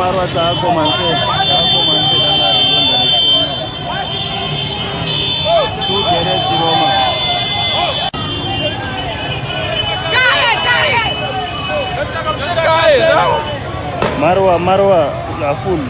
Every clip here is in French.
Marwa, ça a commencé dans la région de l'Est. Tout derrière Siroma. Marwa, la foule.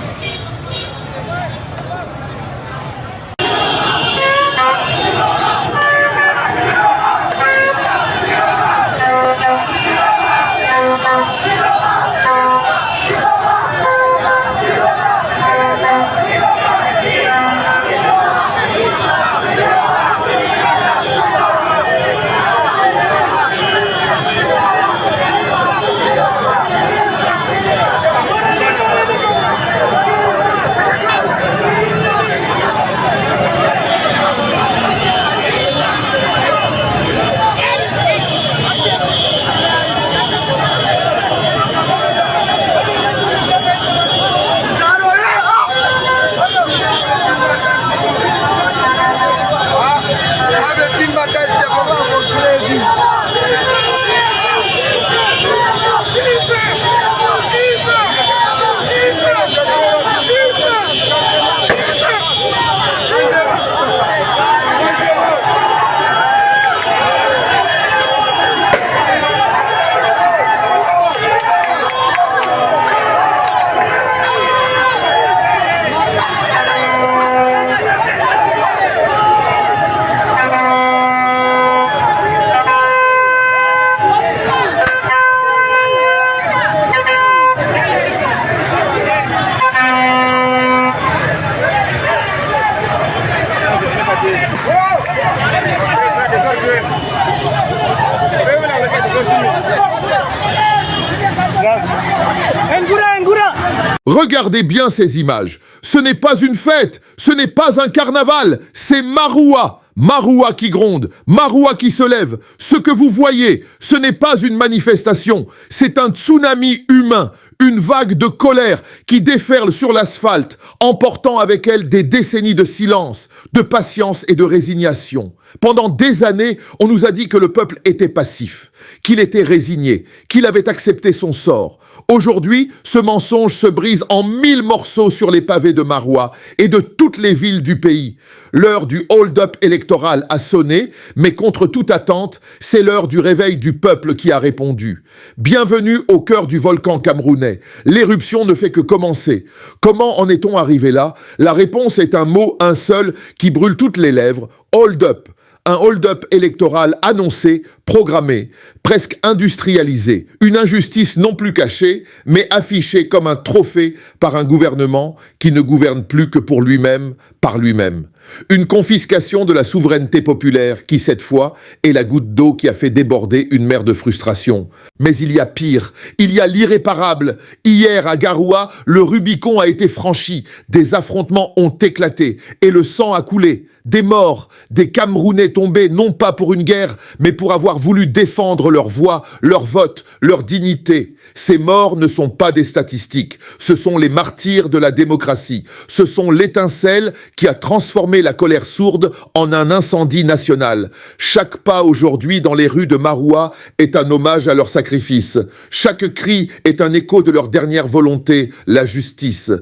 Regardez bien ces images. Ce n'est pas une fête, ce n'est pas un carnaval, c'est Maroua. Maroua qui gronde, Maroua qui se lève. Ce que vous voyez, ce n'est pas une manifestation, c'est un tsunami humain, une vague de colère qui déferle sur l'asphalte, emportant avec elle des décennies de silence, de patience et de résignation. Pendant des années, on nous a dit que le peuple était passif, qu'il était résigné, qu'il avait accepté son sort. Aujourd'hui, ce mensonge se brise en 1000 morceaux sur les pavés de Maroua et de toutes les villes du pays. L'heure du hold-up électoral a sonné, mais contre toute attente, c'est l'heure du réveil du peuple qui a répondu. Bienvenue au cœur du volcan camerounais. L'éruption ne fait que commencer. Comment en est-on arrivé là? La réponse est un mot, un seul, qui brûle toutes les lèvres, hold-up. Un hold-up électoral annoncé, programmé, presque industrialisé. Une injustice non plus cachée, mais affichée comme un trophée par un gouvernement qui ne gouverne plus que pour lui-même, par lui-même. Une confiscation de la souveraineté populaire qui, cette fois, est la goutte d'eau qui a fait déborder une mer de frustration. Mais il y a pire, il y a l'irréparable. Hier, à Garoua, le Rubicon a été franchi, des affrontements ont éclaté et le sang a coulé. Des morts, des Camerounais tombés non pas pour une guerre, mais pour avoir voulu défendre leur voix, leur vote, leur dignité. Ces morts ne sont pas des statistiques, ce sont les martyrs de la démocratie. Ce sont l'étincelle qui a transformé la colère sourde en un incendie national. Chaque pas aujourd'hui dans les rues de Maroua est un hommage à leur sacrifice. Chaque cri est un écho de leur dernière volonté, la justice.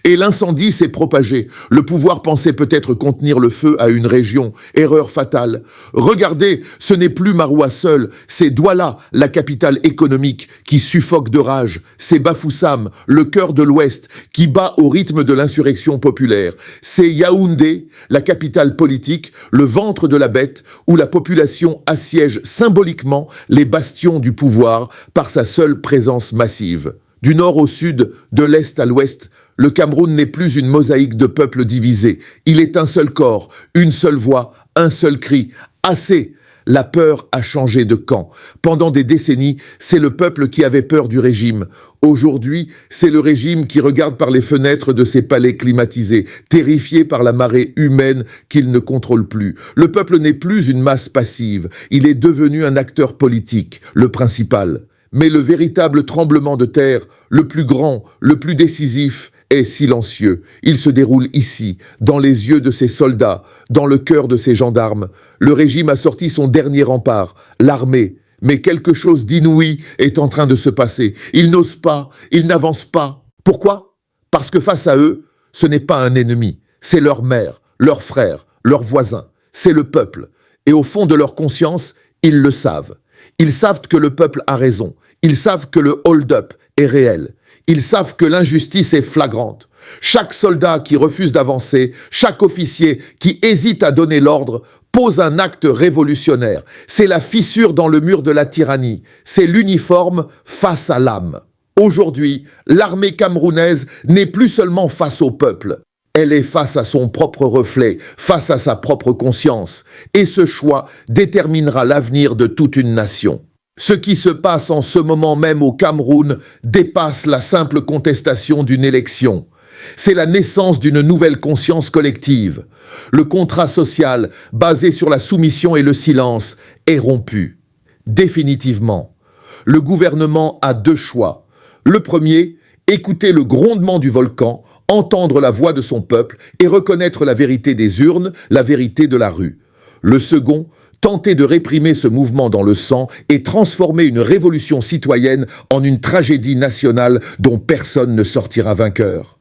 Et l'incendie s'est propagé. Le pouvoir pensait peut-être contenir le feu à une région. Erreur fatale. Regardez, ce n'est plus Maroua seul, c'est Douala, la capitale économique, qui suffoque de rage. C'est Bafoussam, le cœur de l'Ouest, qui bat au rythme de l'insurrection populaire. C'est Yaoundé, la capitale politique, le ventre de la bête, où la population assiège symboliquement les bastions du pouvoir par sa seule présence massive. Du nord au sud, de l'est à l'ouest, le Cameroun n'est plus une mosaïque de peuples divisés. Il est un seul corps, une seule voix, un seul cri. Assez! La peur a changé de camp. Pendant des décennies, c'est le peuple qui avait peur du régime. Aujourd'hui, c'est le régime qui regarde par les fenêtres de ses palais climatisés, terrifié par la marée humaine qu'il ne contrôle plus. Le peuple n'est plus une masse passive. Il est devenu un acteur politique, le principal. Mais le véritable tremblement de terre, le plus grand, le plus décisif, est silencieux. Il se déroule ici, dans les yeux de ses soldats, dans le cœur de ses gendarmes. Le régime a sorti son dernier rempart, l'armée. Mais quelque chose d'inouï est en train de se passer. Il n'ose pas, il n'avance pas. Pourquoi ? Parce que face à eux, ce n'est pas un ennemi, c'est leur mère, leur frère, leur voisin, c'est le peuple. Et au fond de leur conscience, ils le savent. Ils savent que le peuple a raison. Ils savent que le hold-up est réel. Ils savent que l'injustice est flagrante. Chaque soldat qui refuse d'avancer, chaque officier qui hésite à donner l'ordre, pose un acte révolutionnaire. C'est la fissure dans le mur de la tyrannie. C'est l'uniforme face à l'âme. Aujourd'hui, l'armée camerounaise n'est plus seulement face au peuple. Elle est face à son propre reflet, face à sa propre conscience. Et ce choix déterminera l'avenir de toute une nation. Ce qui se passe en ce moment même au Cameroun dépasse la simple contestation d'une élection. C'est la naissance d'une nouvelle conscience collective. Le contrat social, basé sur la soumission et le silence, est rompu. Définitivement. Le gouvernement a deux choix. Le premier, écouter le grondement du volcan, entendre la voix de son peuple et reconnaître la vérité des urnes, la vérité de la rue. Le second, tenter de réprimer ce mouvement dans le sang et transformer une révolution citoyenne en une tragédie nationale dont personne ne sortira vainqueur.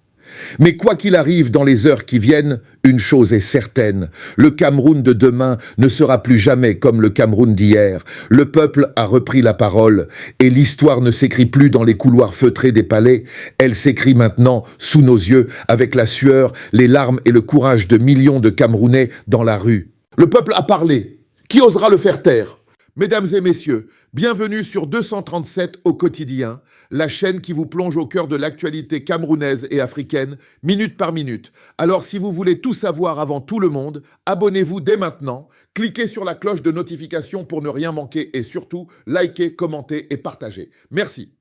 Mais quoi qu'il arrive dans les heures qui viennent, une chose est certaine, le Cameroun de demain ne sera plus jamais comme le Cameroun d'hier. Le peuple a repris la parole et l'histoire ne s'écrit plus dans les couloirs feutrés des palais, elle s'écrit maintenant sous nos yeux avec la sueur, les larmes et le courage de millions de Camerounais dans la rue. Le peuple a parlé. Qui osera le faire taire? Mesdames et messieurs, bienvenue sur 237 au quotidien, la chaîne qui vous plonge au cœur de l'actualité camerounaise et africaine, minute par minute. Alors si vous voulez tout savoir avant tout le monde, abonnez-vous dès maintenant, cliquez sur la cloche de notification pour ne rien manquer et surtout, likez, commentez et partagez. Merci.